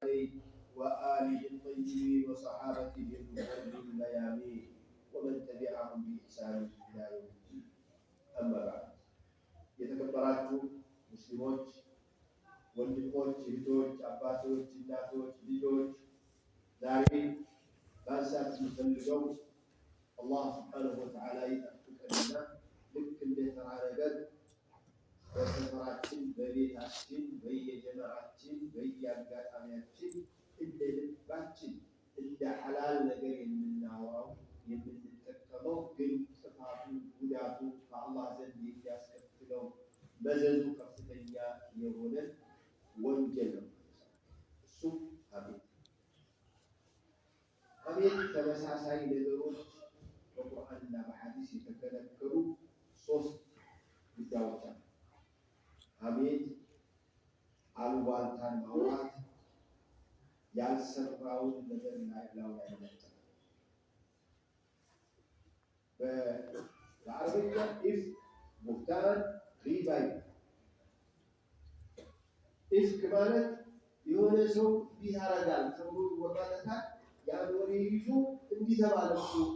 وآله الطيبين وصحابته الغر الميامين ومن تبعهم بإحسان إلى يوم الدين. أما بعد የተከበራችሁ ሙስሊሞች ወንድሞች፣ እህቶች፣ አባቶች፣ እናቶች፣ ልጆች ዛሬ ማንሳት የምፈልገው አላህ ሱብሓነሁ ወተዓላ ይጠብቀንና ልክ እንደ ተራ ነገር በሰፈራችን፣ በቤታችን፣ በየጀመራችን፣ በየአጋጣሚያችን እንደ ልባችን እንደ ሐላል ነገር የምናወራው የምንጠቀመው ግን ጥፋቱ ጉዳቱ ከአላህ ዘንድ የሚያስከትለው መዘዙ ከፍተኛ የሆነ ወንጀል ነው። እሱም ሐሜት። ተመሳሳይ ነገሮች በቁርአንና በሐዲስ የተከለከሉ ሶስት ጉዳዮች አሉ። ሐሜት አሉባልታን ማውራት፣ ያልሰራውን ነገር ላዩ ላይ መለጠፍ። በአረብኛ ኢፍ ሙህታራን ሪባ ይባላል። ኢፍክ ማለት የሆነ ሰው እንዲህ ያደርጋል ተብሎ ይወራለታል። ያን ወሬ ይዞ እንዲህ ተባለ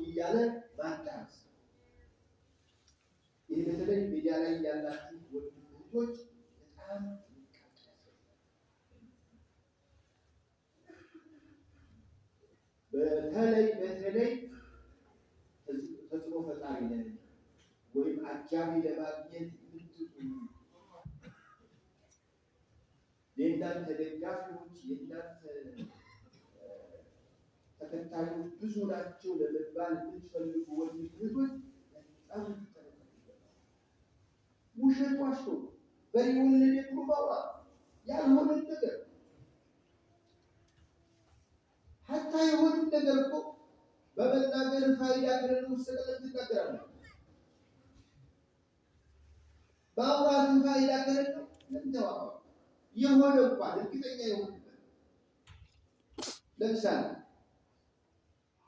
እያለ ማዳረስ። ይህ በተለይ ሚዲያ ላይ ያላችሁ ወንድሞች በጣም በተለይ ተጽዕኖ ፈጣሪ ነን ወይም አጃቢ ለማግኘት የእናንተ ደጋፊዎች የእናንተ ተከታዮች ብዙ ናቸው ለመባል የምትፈልጉ ወንድሞች በጣም ውሸት ዋሽቶ በሬ ወለደ ብሎ ማውራት ያልሆነ ነገር ሀታ የሆነ ነገር እኮ በመናገር ፋይዳ ከሌለው መሰቀል ትናገራለህ። ማውራት ፋይዳ ከሌለው ምን ተዋው የሆነ እንኳን እርግጠኛ የሆነ ለምሳሌ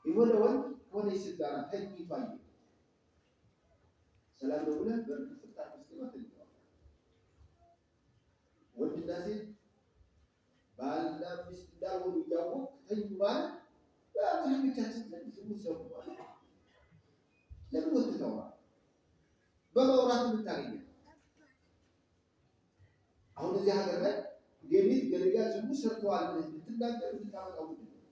የሆነ ወንድ ሆነ ሲጋራ ተኝቷል ሰላም ነው ብለህ በርግጥ ተኝቷል። ወንድና ሴት ባልና ሚስት እንዳልሆኑ እያወቅ ተኙ ማለት በአብዛኞቻችን ዘንድ ዝሙት ነው ማለት ለምን ወጥተዋል? በማውራት የምታገኘው አሁን እዚህ ሀገር ላይ ገቤት ገለጋ ዝሙት ሰርተዋል ብለህ ልትናገር ልታመጣው ምንድን ነው?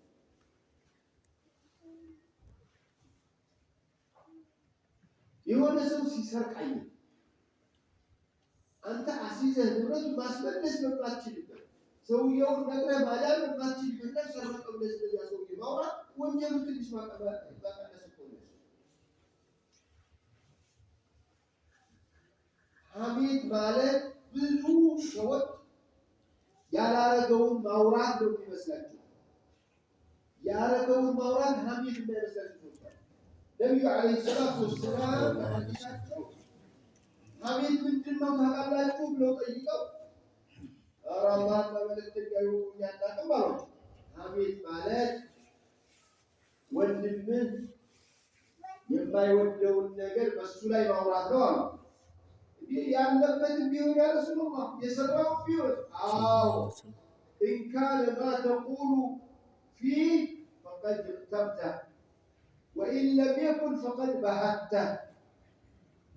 የሆነ ሰው ሲሰርቃይ አንተ አስይዘህ ንብረቱን ማስመለስ በማትችልበት ሰውየውን ነግረህ ማዳን በማትችልበት ላይ ሰረቀው ብለህ ስለዚያ ሰውዬ ማውራት ወንጀሉን ትንሽ ማቀነስ እኮ ነው። ሐሜት ማለት ብዙ ሰዎች ያላረገውን ማውራት ነው የሚመስላቸው። ያረገውን ማውራት ሐሜት እንዳይመስላቸው ይወጣል። ነብዩ አለይሂ ሰላቱ ወሰላም በሐዲሳቸው ሐሜት ምንድን ነው ታውቃላችሁ ብለው ጠይቀው አላህ በመልእክተኛው ያጣቀም አሏቸው። ሐሜት ማለት ወንድምህ የማይወደውን ነገር በሱ ላይ ማውራት ነው አሉ። ያለበት ቢሆን ያ ረሱላህ የሰራው ቢሆን አዎ ኢንካነ ማ ተቁሉ ፊህ ፈቀድ ተብታ ወኢን ለም የኩን ፈቀድ ባህተ።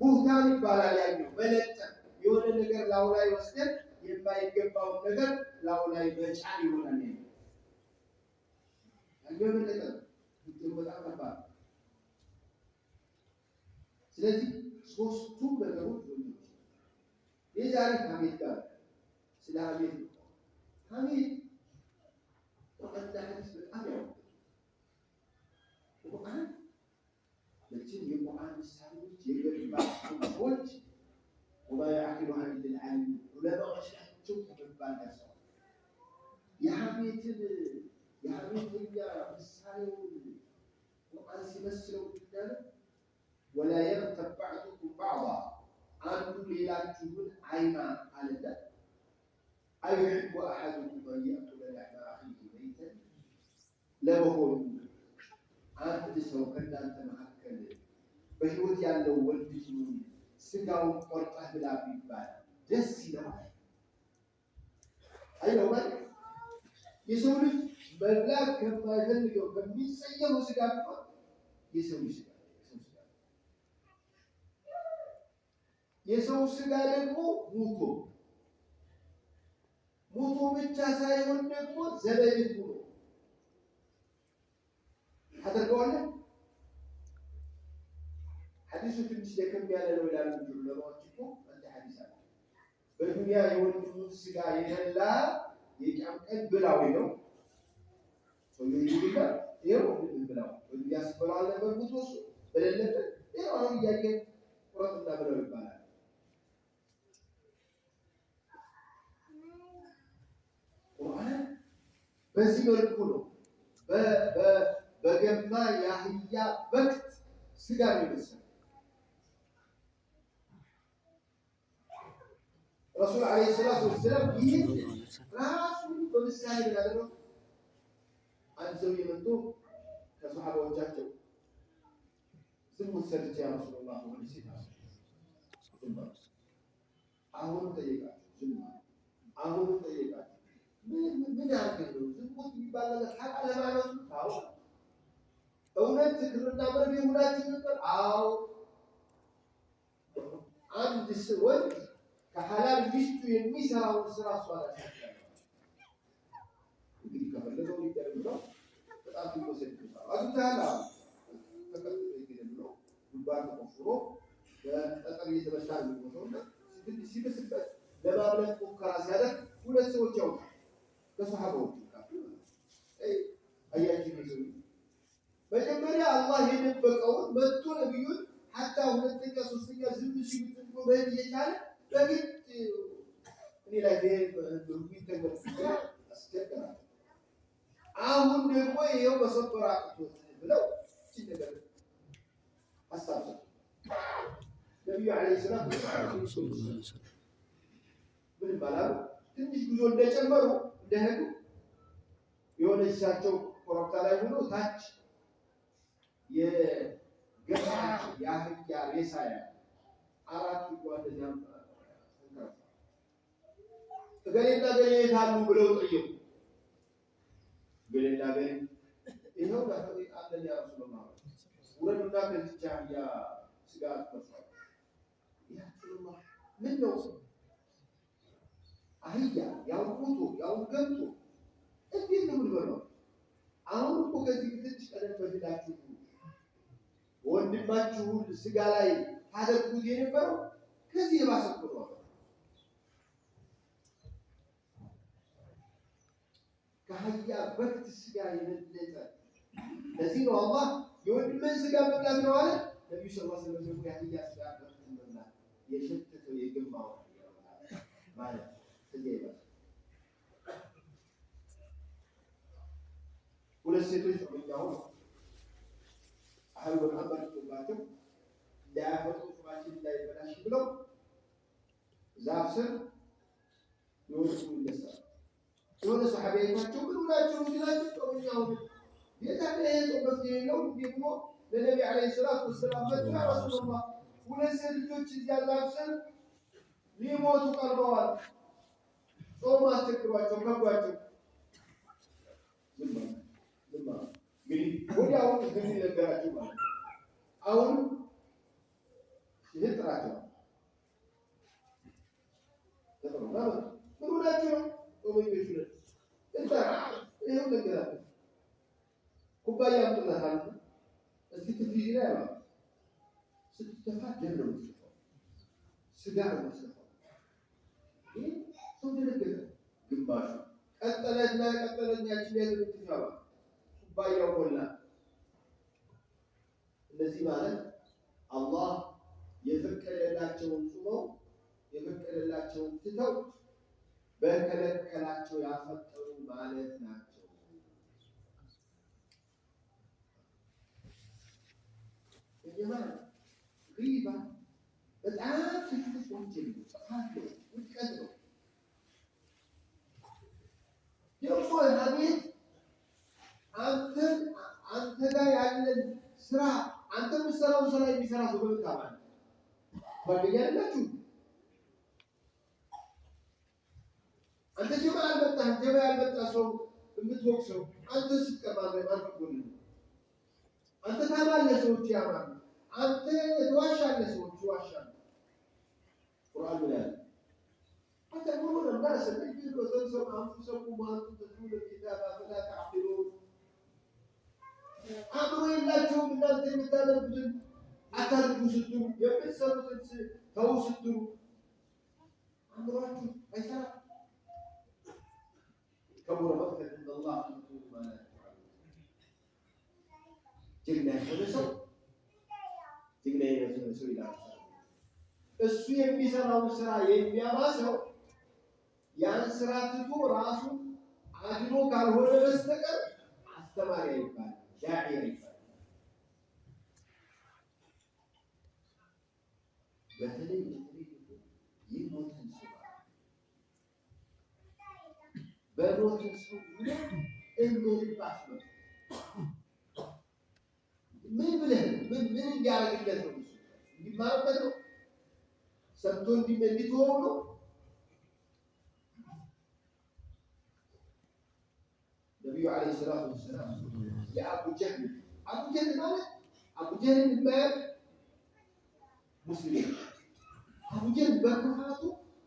ቡህታን ይባላል። ያኛው መለጠፍ የሆነ ነገር ላው ላይ ወስደን የማይገባውን ነገር ላው ላይ መጫን ይሆናል። ያኛው መለጠፍ በጣም ከባድ። ስለዚህ ሶስቱም ነገሮች የዛሬ ሐሜት ጋር ስለ ሐሜት ወቀዳ ሐዲስ በጣም ያው ቁርአን ለዚህ የቁርአን ምሳሌዎች የገባቸው ሰዎች ወማ ያዕቂሉሃ ኢላ አልዓሊም ዑለማዎች ናቸው ተባባል ናቸው። የሐሜተኛ ምሳሌውን ቁርአን ሲመስለው ይላል ወላ የግተብ በዕዱኩም በዕዳ አንዱ ሌላችሁን አይማ አለለ አይሕቡ አሐዱኩም አን የእኩለ ለሕመ አኺሂ መይተን። ለመሆኑ አንድ ሰው ከእናንተ መካከል በሕይወት ያለው ወንድሙን ስጋውን ቆርጠህ ብላ ቢባል ደስ ይለዋል? አይለውም? የሰው ልጅ መብላት ከማይፈልገው ከሚጸየፈው ስጋ ቢሆን የሰው ልጅ ስጋ የሰው ስጋ ደግሞ ሙቶ ብቻ ሳይሆን ደግሞ ዘበይት ብሎ ታደርገዋለህ። ሐዲሱ ትንሽ ደከም ያለ ነው ይላሉ ዑለማዎች እኮ አንተ ሐዲስ አለ በዱንያ የወንድሙን ስጋ የበላ የቂያም ቀን ብላው ነው ሰውዬው ይልካል ይሄው ብላው ወዲያ ሲበላው ነበር ሙቶስ በሌለበት ይሄው አሁን እያየ ቁረጥና ብለው ይባላል። ቁርአን በዚህ መልኩ ነው በገማ ያህያ በክት ስጋ ነው የሚመስለው። ረሱል ዓለይሂ ሰላቱ ወሰላም ይህ ራሱ በምሳሌ ያደረገው አንድ ሰው የመጡ ከሰሃባዎቻቸው ዝሙት ሰርቼ ያ ረሱላህ ወልሲ አሁን ጠየቃቸው አሁን ጠየቃቸው ምን ያርገው ዝሙት የሚባል ነገር ሐላል ማለት ነው? አዎ እውነት ትክክልና መርቤ ሁላችሁ ነበር? አዎ አንድ ወንድ ከሐላል ሚስቱ የሚሰራውን ስራ እሷ አላሳያለሁ። እንግዲህ ከፈለገው ሊደረግለው በጣም ይወሰድ ይችላል። አግኝተሃል ተቀጥሎ ጉባኤ ተቆፍሮ በጠጠር እየተመታ የሚሞተውና ሲብስበት ለማብለት ሙከራ ሲያደርግ ሁለት ሰዎች ያውቃል ከሰሃባዎቹ አያችሁ ነው። መጀመሪያ አላህ የደበቀውን መጥቶ ነብዩን ሐታ ሁለተኛ ሶስተኛ ዝም ሲሉ በህድ እየቻለ በግድ እኔ ላይ የሚተገር አስቸገራል። አሁን ደግሞ ይኸው በሰበራ አቅቶት ብለው ሲነገር ሀሳብ ሰጡ። ነቢዩ ዓለይሂ ሰላም ምን ባላሉ ትንሽ ጉዞ እንደጨመሩ እንደሄዱ የሆነ እሳቸው ኮረብታ ላይ ሆኖ ታች የገፋ የአህያ ሬሳ ያለ አራት ጓደኛም ገሌና ገሌ የታሉ ብለው ጠየቁ። ገሌና ገሌ ይኸው ለፈሪ አለኝ ያ ረሱላህ ወረዱና ከዚቻ ያ ስጋ ተፈሷል። ያ ረሱላህ ምን ነው አህያ ያው ቁጡ ያው ገንቱ እንዴት ነው የምንበላው? አሁን እኮ ከዚህ ትንሽ ቀደም በፊታችሁ ወንድማችሁ ስጋ ላይ ታደርጉት የነበረው ከዚህ የባሰ ነው። ከአህያ በክት ስጋ የበለጠ ለዚህ ነው አላህ የወንድምን ስጋ መብላት ነው አለ። ነብዩ ሰለላሁ ዐለይሂ ወሰለም የአህያ ስጋ በክት መብላት የሸተተው የገማው ማለት ትገይባ ሁለት ሴቶች ነው አህል ወራባቸው ተባቸው እንዳያፈጡ ሱባችን እንዳይበላሽ ብለው ዛፍ ስር ይወጡ ይነሳል። የሆነ ሰሃባይታቸው ምን ብላችሁ ይላችሁ ጦርኛው የታለ የጦበት የለው ደግሞ ለነብዩ አለይሂ ሰላቱ ወሰላም ያ ረሱላህ ሁለት ሴት ልጆች እዚያ ዛፍ ስር ሊሞቱ ቀርበዋል። ጾም አስቸግሯቸው ከብዷቸው እንግዲህ ወዲያው ግን ነገራችሁ ማለት አሁን ይጥራቸው ተጠሩና ብሩላችሁ ጦመኞች ነው እንታ ይሄው ነገራችሁ ኩባያ አምጥተናል እስኪ ትፍጂ ላይ አባ ስትተፋ ደም ነው ስጋ ነው ይሄ ሰው ደረገ ግንባሹ ቀጠለኛችን ያለው ትፋባ ኩባያው ሞላ። እነዚህ ማለት አላህ የፈቀደላቸውን ጾመው የፈቀደላቸውን ትተው በከለከላቸው ያፈጠሩ ማለት ናቸው። የማን ሪባ በጣም ትልቅ ወንጀል ጥፋት ነው፣ ውድቀት ነው። ደግሞ ሀሜት አንተ ጋር ያለን ስራ አንተ የምትሰራውን ስራ የሚሰራ ሰው በምታማል ጓደኛ አይደላችሁ። አንተ ጀማ ያልመጣ ሰው የምትወቅሰው አንተ ስትቀባለ ማንተቆል አንተ ታማለህ፣ ሰዎች ያማሉ። አንተ ትዋሻለህ፣ ሰዎች ይዋሻሉ። ቁርአን ላይ أتأمرون الناس بالبر وتنسون أنفسكم وأنتم تتلون الكتاب أفلا تعقلون አእምሮ የላቸውም እናንተ የምታደርጉትን አታድርጉ ስትሉ የምትሰሩትን ተው ስትሉ አእምሯችሁ አይሰራም። كبر مقتا عند الله أن تقولوا ما لا تفعلون ጀግና የሆነ ሰው ይላል እሱ የሚሰራውን ስራ የሚያባሰው ያን ስራ ትቶ ራሱ አድኖ ካልሆነ በስተቀር አስተማሪ አይባልም፣ ዳዒ አይባልም። በተለይ የሞትን ሰው በሞትን ሰው እንልባስ ነው። ምን ብለህ ምን እንዲያደርግለት ነው? እንዲማርበት ነው? ሰምቶ እንዲተወው ነው? ነቢዩ ዓለይሂ ሰላቱ ወሰላም የአቡ ጀህል ማለት አቡ ጀህል የማያውቅ ሙስሊም አቡ ጀህል በክፋቱ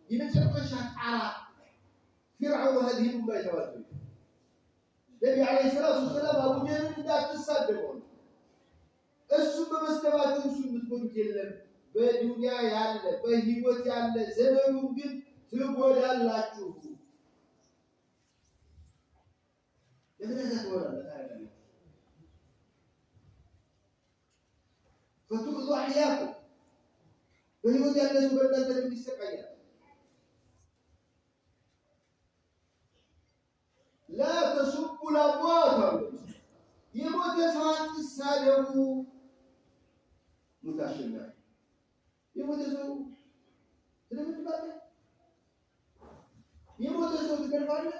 የመጨረሻ ጣራ ፊርዓውን هذه الأمة የተባለው ነቢዩ ዓለይሂ ሰላቱ ወሰላም አቡ ጀህል እንዳትሳደበው እሱ በመስደባችሁ እሱ የምትጎዱት የለም። በዱንያ ያለ በህይወት ያለ ዘመኑ ግን ትጎዳላችሁ። ለምን ተወራለ? ፈቱቁ አህያኩ በህይወት ያለ ሰው በእናንተ ለምን ይሰቃያል? ላ ተሱቡ ለአምዋት የሞተ ሰው አትሳደቡ። ሙታሽና የሞተ ሰው ትደብድባለህ? የሞተ ሰው ትገርፋለህ?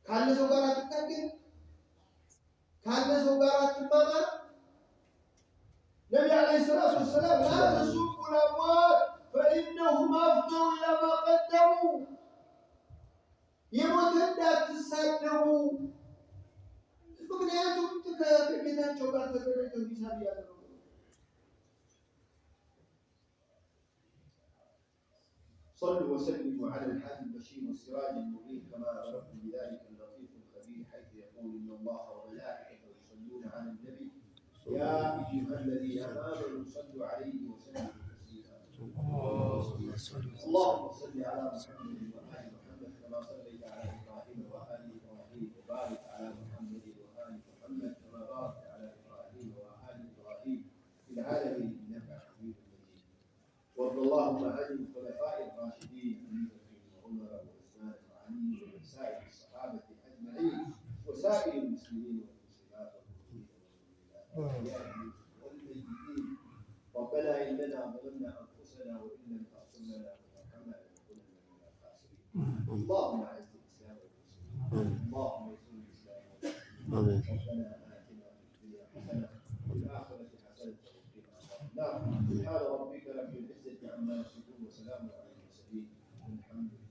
ካለ ሰው ጋር አትታገል? ካለ ሰው ጋር አትማማር? ነቢ ዓለይሂ ሰላቱ ወሰላም ላ ተሱቡ ለአምዋት ፈኢነሁም አፍደው ኢላ ማ ቀደሙ የሞተ እንዳትሳደቡ። ምክንያቱም ከጌታቸው ጋር ተገናኝተው ሂሳብ ያደረጉ صلوا وسلموا على الحادي البشير والسراج المبين كما أمركم بذلك اللطيف الخبير حيث يقول إن الله وملائكته يصلون على النبي يا أيها الذين آمنوا صلوا عليه وسلموا تسليما اللهم صل على محمد وآل محمد كما صليت على إبراهيم وآل إبراهيم وبارك على محمد وآل محمد كما باركت على إبراهيم وآل إبراهيم في العالمين إنك حميد مجيد. وارض اللهم عن الخلفاء الراشدين أبي بكر وعمر وعثمان وعلي وعن سائر الصحابة أجمعين وسائر المسلمين والمسلمات والمؤمنين والميتين. ربنا إننا ظلمنا أنفسنا وإن لم تغفر لنا وترحمنا لنكونن من الخاسرين. اللهم أعز الإسلام والمسلمين، اللهم انصر الإسلام والمسلمين. ربنا آتنا في الدنيا حسنة وفي الآخرة حسنة وقنا عذاب النار. سبحان ربك رب العزة عما يصفون وسلام على المرسلين والحمد لله.